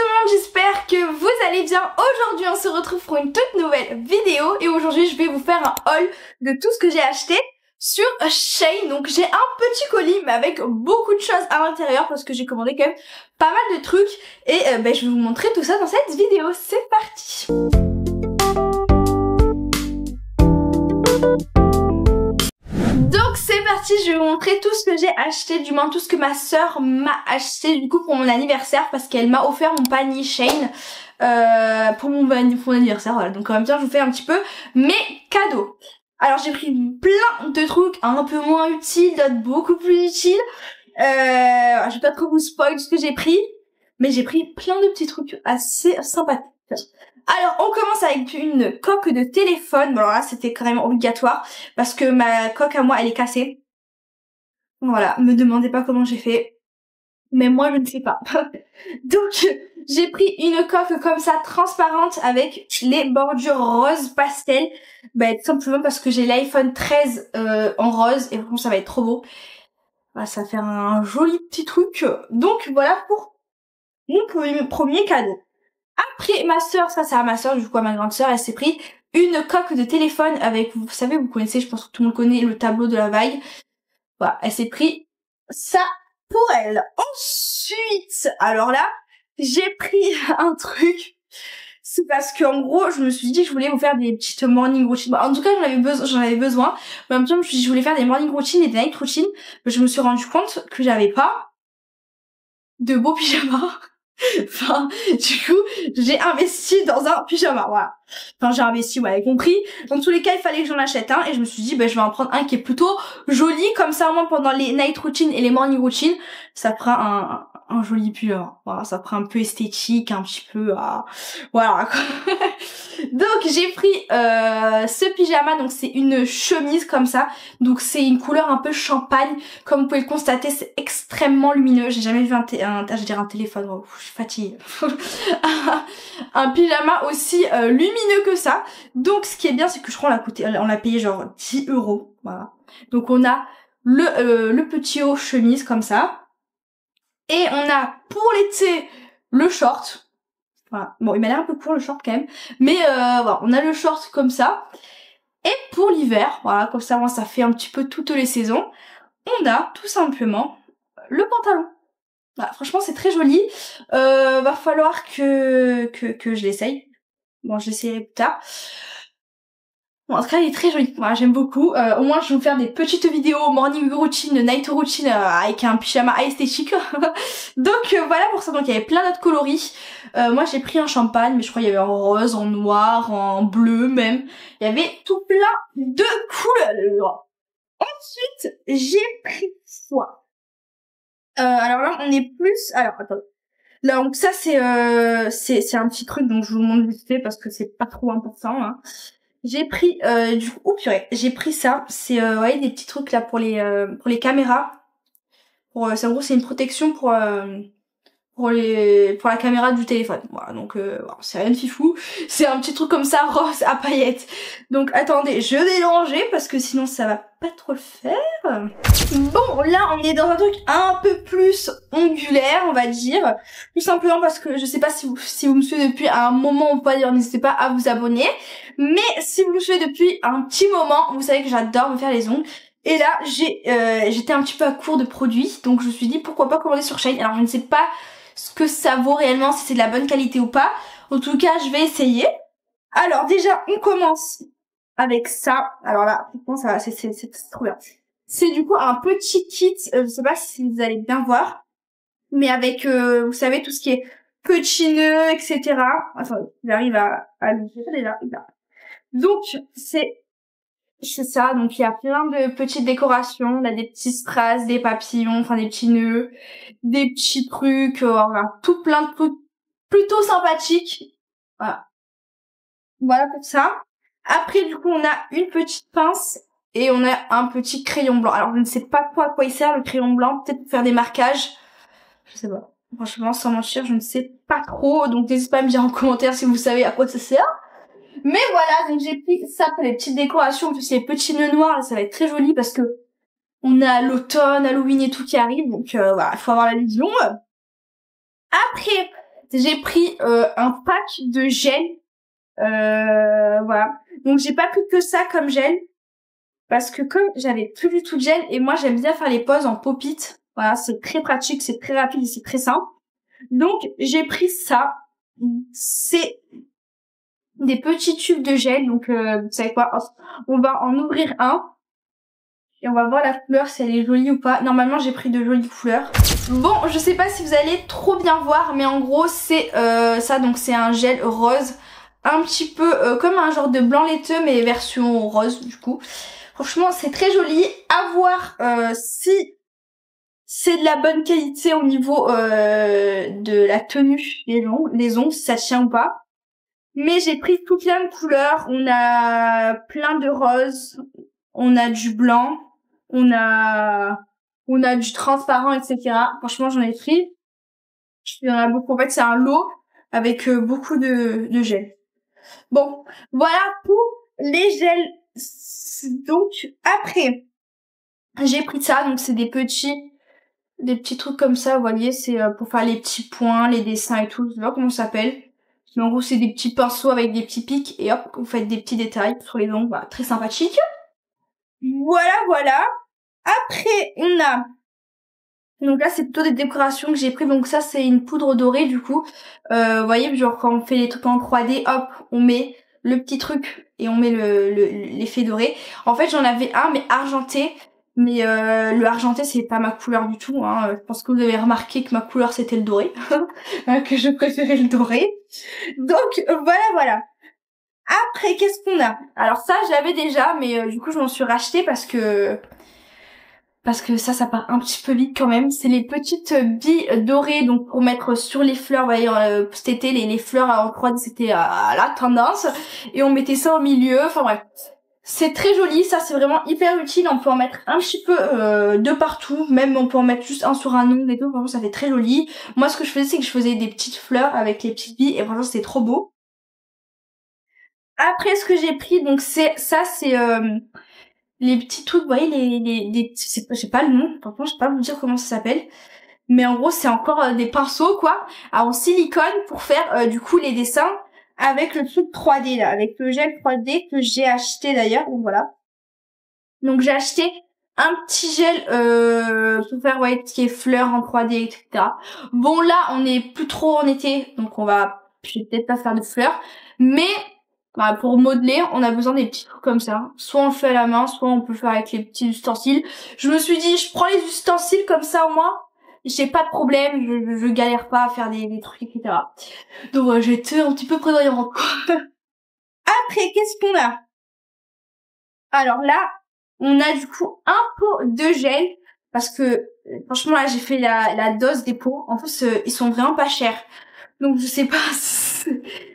tout le monde, j'espère que vous allez bien. Aujourd'hui on se retrouve pour une toute nouvelle vidéo et aujourd'hui je vais vous faire un haul de tout ce que j'ai acheté sur Shein. Donc j'ai un petit colis mais avec beaucoup de choses à l'intérieur parce que j'ai commandé quand même pas mal de trucs et je vais vous montrer tout ça dans cette vidéo. C'est parti. Donc c'est parti, je vais vous montrer tout ce que j'ai acheté, du moins tout ce que ma soeur m'a acheté du coup pour mon anniversaire parce qu'elle m'a offert mon panier Shein pour mon anniversaire, voilà. Donc en même temps je vous fais un petit peu mes cadeaux. Alors j'ai pris plein de trucs un peu moins utiles, d'autres beaucoup plus utiles. Je vais pas trop vous spoil ce que j'ai pris, mais j'ai pris plein de petits trucs assez sympathiques. Alors on commence avec une coque de téléphone. Bon alors là c'était carrément obligatoire parce que ma coque à moi elle est cassée. Voilà, me demandez pas comment j'ai fait, mais moi je ne sais pas. Donc j'ai pris une coque comme ça transparente avec les bordures rose pastel. Tout simplement parce que j'ai l'iPhone 13 en rose et franchement ça va être trop beau. Voilà, ça va faire un joli petit truc. Donc voilà pour mon premier cadeau. Après ma soeur, ça c'est à ma soeur, du coup à ma grande soeur, elle s'est pris une coque de téléphone avec, vous savez, vous connaissez, je pense que tout le monde connaît le tableau de la vague. Voilà, elle s'est pris ça pour elle. Ensuite, alors là, j'ai pris un truc. C'est parce qu'en gros, je me suis dit que je voulais vous faire des petites morning routines. En tout cas, j'en avais besoin. Mais en même temps, je me suis dit que je voulais faire des morning routines et des night routines. Mais je me suis rendu compte que j'avais pas de beaux pyjamas. Enfin, du coup, j'ai investi dans un pyjama, voilà. Enfin, j'ai investi, vous avez compris. Dans tous les cas, il fallait que j'en achète un. Et je me suis dit, je vais en prendre un qui est plutôt joli. Comme ça, au moins, pendant les night routines et les morning routines, ça fera un joli pyjama. Voilà, ça fera un peu esthétique, un petit peu, voilà. Donc, j'ai pris ce pyjama. Donc, c'est une chemise comme ça. Donc, c'est une couleur un peu champagne. Comme vous pouvez le constater, c'est extrêmement lumineux. J'ai jamais vu un téléphone. Oh, je suis fatiguée. Un pyjama aussi lumineux que ça. Donc, ce qui est bien, c'est que je crois on l'a payé genre 10 €. Voilà. Donc, on a le petit haut chemise comme ça. Et on a pour l'été le short. Voilà. Bon, il m'a l'air un peu court le short quand même. Mais voilà, on a le short comme ça. Et pour l'hiver, voilà, comme ça, moi, ça fait un petit peu toutes les saisons. On a tout simplement le pantalon. Voilà, franchement, c'est très joli. Va falloir que je l'essaye. Bon, je l'essayerai plus tard. Bon, en tout cas, il est très joli. Voilà, j'aime beaucoup. Au moins, je vais vous faire des petites vidéos morning routine, night routine avec un pyjama esthétique. Donc voilà pour ça. Donc il y avait plein d'autres coloris. Moi, j'ai pris un champagne, mais je crois qu'il y avait en rose, en noir, en bleu même. Il y avait tout plein de couleurs. Ensuite, j'ai pris quoi? Alors là, on est plus. Alors attendez. Là, donc ça c'est un petit truc, donc je vous montre vite fait parce que c'est pas trop important. Hein. J'ai pris j'ai pris ça. C'est vous voyez des petits trucs là pour les caméras. En gros c'est une protection pour la caméra du téléphone. Voilà, donc c'est rien de fifou. C'est un petit truc comme ça rose à paillettes. Donc attendez, je vais le ranger parce que sinon ça va pas trop le faire. Bon, là on est dans un truc un peu plus ongulaire, on va dire. Tout simplement parce que je sais pas si vous me suivez depuis un moment ou pas, d'ailleurs n'hésitez pas à vous abonner. Mais si vous me suivez depuis un petit moment, vous savez que j'adore me faire les ongles. Et là, j'étais un petit peu à court de produits, donc je me suis dit pourquoi pas commander sur Shein. Alors je ne sais pas ce que ça vaut réellement, si c'est de la bonne qualité ou pas. En tout cas, je vais essayer. Alors déjà, on commence avec ça. Alors là, franchement, ça va, c'est trop bien. C'est du coup un petit kit, je sais pas si vous allez bien voir, mais avec, vous savez, tout ce qui est petits nœuds, etc. Attendez, j'arrive à le gérer déjà. Donc, c'est ça, donc il y a plein de petites décorations, on a des petits strass, des papillons, enfin des petits nœuds, des petits trucs, voilà, tout plein de trucs plutôt sympathiques. Voilà. Voilà pour ça. Après du coup on a une petite pince et on a un petit crayon blanc. Alors je ne sais pas à quoi il sert le crayon blanc, peut-être pour faire des marquages. Je sais pas. Franchement sans mentir, je ne sais pas trop, donc n'hésitez pas à me dire en commentaire si vous savez à quoi ça sert. Mais voilà, donc j'ai pris ça pour les petites décorations, en plus les petits nœuds noirs, là, ça va être très joli parce que on a l'automne, Halloween et tout qui arrive, donc voilà, il faut avoir l'allusion. Après, j'ai pris un pack de gel. Voilà. Donc j'ai pas pris que ça comme gel. Parce que comme j'avais plus du tout de gel, et moi j'aime bien faire les poses en pop-it. Voilà, c'est très pratique, c'est très rapide et c'est très simple. Donc j'ai pris ça. C'est des petits tubes de gel. Donc vous savez quoi, on va en ouvrir un. Et on va voir la couleur, si elle est jolie ou pas. Normalement j'ai pris de jolies couleurs. Bon, je sais pas si vous allez trop bien voir, mais en gros c'est ça. Donc c'est un gel rose. Un petit peu comme un genre de blanc laiteux, mais version rose du coup. Franchement, c'est très joli. À voir si c'est de la bonne qualité au niveau de la tenue les ongles, si ça tient ou pas. Mais j'ai pris tout plein de couleurs. On a plein de roses, on a du blanc, on a du transparent, etc. Franchement, j'en ai pris. Il y en a beaucoup. En fait, c'est un lot avec beaucoup de gel. Bon, voilà pour les gels. Donc après, j'ai pris ça. Donc c'est des petits trucs comme ça. Vous voyez, c'est pour faire les petits points, les dessins et tout. Je sais pas comment ça s'appelle. Mais en gros, c'est des petits pinceaux avec des petits pics et hop, vous faites des petits détails sur les ongles. Voilà, très sympathique. Voilà, voilà. Après, on a... Donc là, c'est plutôt des décorations que j'ai pris. Donc ça, c'est une poudre dorée, du coup. Vous voyez, genre quand on fait les trucs en 3D, hop, on met le petit truc et on met l'effet doré. En fait, j'en avais un, mais argenté. Mais le argenté, c'est pas ma couleur du tout. Hein. Je pense que vous avez remarqué que ma couleur, c'était le doré. Que je préférais le doré. Donc, voilà, voilà. Après, qu'est-ce qu'on a? Alors ça, je l'avais déjà, mais du coup, je m'en suis racheté parce que ça part un petit peu vite quand même. C'est les petites billes dorées, donc pour mettre sur les fleurs. Vous voyez, cet été, les fleurs en 3D, c'était à la tendance. Et on mettait ça au milieu. Enfin bref. C'est très joli, ça c'est vraiment hyper utile. On peut en mettre un petit peu de partout. Même on peut en mettre juste un sur un ongle et tout. Vraiment, ça fait très joli. Moi, ce que je faisais, c'est que je faisais des petites fleurs avec les petites billes. Et franchement, c'était trop beau. Après, ce que j'ai pris, donc c'est les petits trucs, vous voyez, j'ai pas le nom, franchement, je sais pas vous dire comment ça s'appelle. Mais en gros, c'est encore des pinceaux, quoi, en silicone pour faire, du coup, les dessins avec le truc 3D, là, avec le gel 3D que j'ai acheté d'ailleurs, donc voilà. Donc, j'ai acheté un petit gel, pour faire, ouais, qui est fleurs en 3D, etc. Bon, là, on est plus trop en été, donc je vais peut-être pas faire de fleurs, mais bah, pour modeler, on a besoin des petits trucs comme ça. Soit on le fait à la main, soit on peut le faire avec les petits ustensiles. Je me suis dit, je prends les ustensiles comme ça au moins. J'ai pas de problème, je galère pas à faire des trucs, etc. Donc voilà, j'ai été un petit peu prévoyante. Après, qu'est-ce qu'on a? Alors là, on a du coup un pot de gel. Parce que, franchement, là, j'ai fait la dose des pots. En plus, ils sont vraiment pas chers. Donc je sais pas si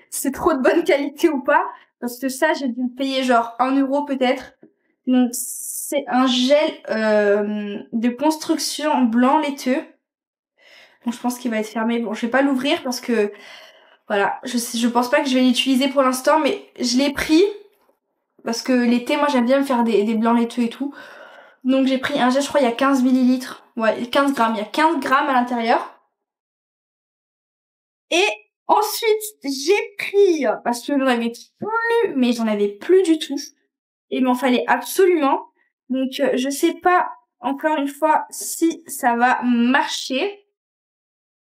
c'est trop de bonne qualité ou pas. Parce que ça, j'ai dû le payer genre 1 euro peut-être. Donc c'est un gel de construction blanc laiteux. Bon, je pense qu'il va être fermé. Bon, je vais pas l'ouvrir parce que voilà, je pense pas que je vais l'utiliser pour l'instant, mais je l'ai pris parce que l'été, moi j'aime bien me faire des blancs laiteux et tout. Donc j'ai pris un gel, je crois il y a 15 millilitres. Ouais, 15 grammes. Il y a 15 grammes à l'intérieur. Et ensuite, j'ai pris, parce que j'en avais plus, mais j'en avais plus du tout. Et il m'en fallait absolument. Donc, je sais pas, encore une fois, si ça va marcher.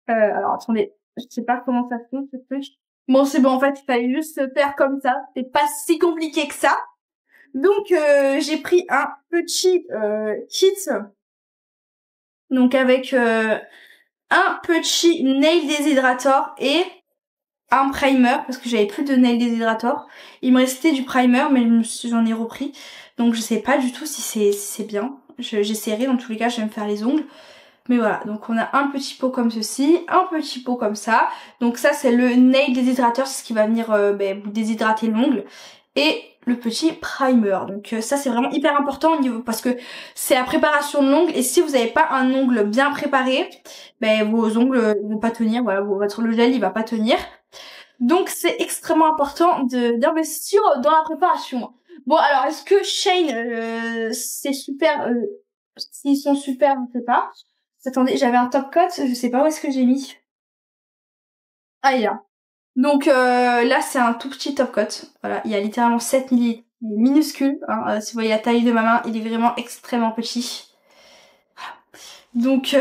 Alors, attendez, je sais pas comment ça fait, ce truc. Bon, c'est bon, en fait, il fallait juste se faire comme ça. C'est pas si compliqué que ça. Donc, j'ai pris un petit kit. Donc, avec un petit nail déshydrator et un primer parce que j'avais plus de nail déshydrator. Il me restait du primer mais j'en ai repris. Donc je sais pas du tout si c'est bien. J'essaierai, dans tous les cas je vais me faire les ongles. Mais voilà, donc on a un petit pot comme ceci, un petit pot comme ça. Donc ça c'est le nail déshydrateur, c'est ce qui va venir vous déshydrater l'ongle. Et le petit primer. Donc ça c'est vraiment hyper important au niveau parce que c'est la préparation de l'ongle et si vous n'avez pas un ongle bien préparé, vos ongles vont pas tenir, voilà, le gel il va pas tenir. Donc c'est extrêmement important d'investir dans la préparation. Bon alors est-ce que Shane c'est super s'ils sont super, je sais pas. Attendez, j'avais un top coat, je sais pas où est-ce que j'ai mis. Ah, il est là. Donc là c'est un tout petit top coat. Voilà, il y a littéralement 7 ml. Il est minuscule, hein. Si vous voyez la taille de ma main, il est vraiment extrêmement petit. Donc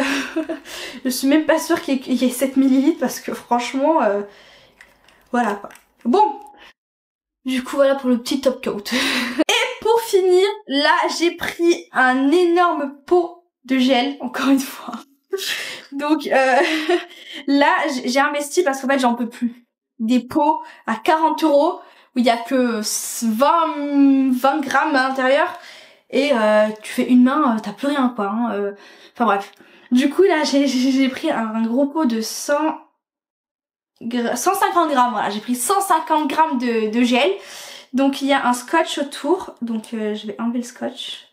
je suis même pas sûre qu'il y ait 7 ml parce que franchement voilà quoi. Bon, du coup voilà pour le petit top coat. Et pour finir, là j'ai pris un énorme pot de gel, encore une fois. Donc là j'ai investi parce qu'en fait j'en peux plus. Des pots à 40 € où il y a que 20 grammes à l'intérieur et tu fais une main, t'as plus rien quoi. Hein, enfin bref. Du coup là j'ai pris un gros pot de 150 grammes. Voilà, j'ai pris 150 grammes de gel. Donc il y a un scotch autour. Donc je vais enlever le scotch.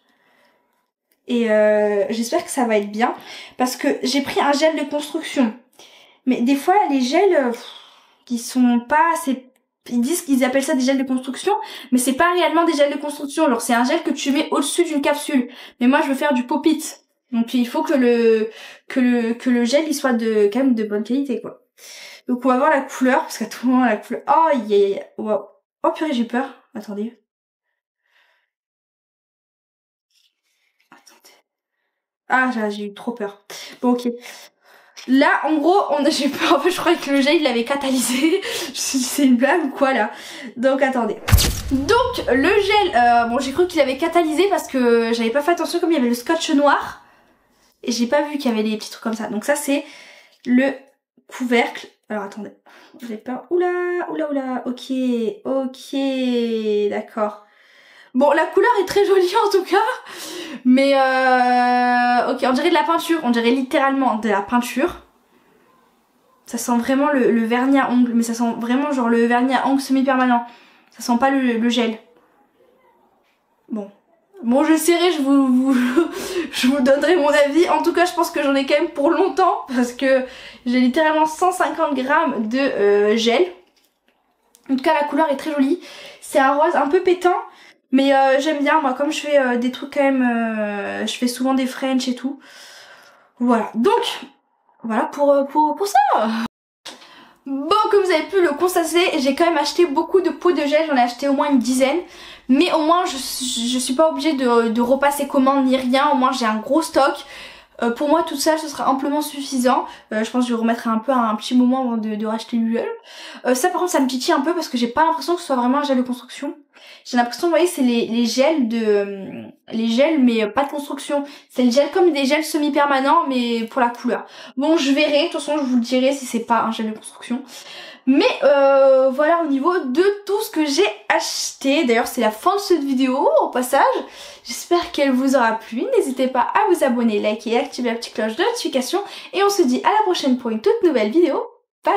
Et j'espère que ça va être bien. Parce que j'ai pris un gel de construction. Mais des fois les gels qui sont pas assez... Ils disent qu'ils appellent ça des gels de construction, mais c'est pas réellement des gels de construction. Alors c'est un gel que tu mets au-dessus d'une capsule. Mais moi je veux faire du pop-it. Donc il faut que le gel il soit quand même de bonne qualité quoi. Donc on va voir la couleur parce qu'à tout moment la couleur. Oh yeah. Wow. Oh purée j'ai peur. Attendez. Ah j'ai eu trop peur. Bon ok. Là, en gros, j'ai peur. En fait, je croyais que le gel, il l'avait catalysé. Je me suis dit, c'est une blague ou quoi, là? Donc, attendez. Donc, le gel, bon, j'ai cru qu'il avait catalysé parce que j'avais pas fait attention comme il y avait le scotch noir. Et j'ai pas vu qu'il y avait des petits trucs comme ça. Donc, ça, c'est le couvercle. Alors, attendez. J'ai peur. Oula. Ok, d'accord. Bon, la couleur est très jolie en tout cas, mais ok, on dirait de la peinture, on dirait littéralement de la peinture. Ça sent vraiment le vernis à ongles, mais ça sent vraiment genre le vernis à ongles semi-permanent. Ça sent pas le gel. Bon, j'essaierai, je vous donnerai mon avis. En tout cas, je pense que j'en ai quand même pour longtemps, parce que j'ai littéralement 150 grammes de gel. En tout cas, la couleur est très jolie. C'est un rose un peu pétant. Mais j'aime bien, moi, comme je fais des trucs quand même, je fais souvent des French et tout. Voilà, donc, voilà pour ça. Bon, comme vous avez pu le constater, j'ai quand même acheté beaucoup de pots de gel, j'en ai acheté au moins une dizaine. Mais au moins, je suis pas obligée de repasser commande ni rien, au moins j'ai un gros stock. Pour moi toute seule ce sera amplement suffisant. Je pense que je remettrai un peu un petit moment avant de racheter du gel. Ça par contre ça me titille un peu parce que j'ai pas l'impression que ce soit vraiment un gel de construction. J'ai l'impression, vous voyez, c'est les gels les gels mais pas de construction. C'est le gel comme des gels semi-permanents mais pour la couleur. Bon je verrai, de toute façon je vous le dirai si c'est pas un gel de construction. Mais voilà au niveau de tout ce que j'ai acheté. D'ailleurs c'est la fin de cette vidéo au passage. J'espère qu'elle vous aura plu. N'hésitez pas à vous abonner, liker et activer la petite cloche de notification. Et on se dit à la prochaine pour une toute nouvelle vidéo. Bye!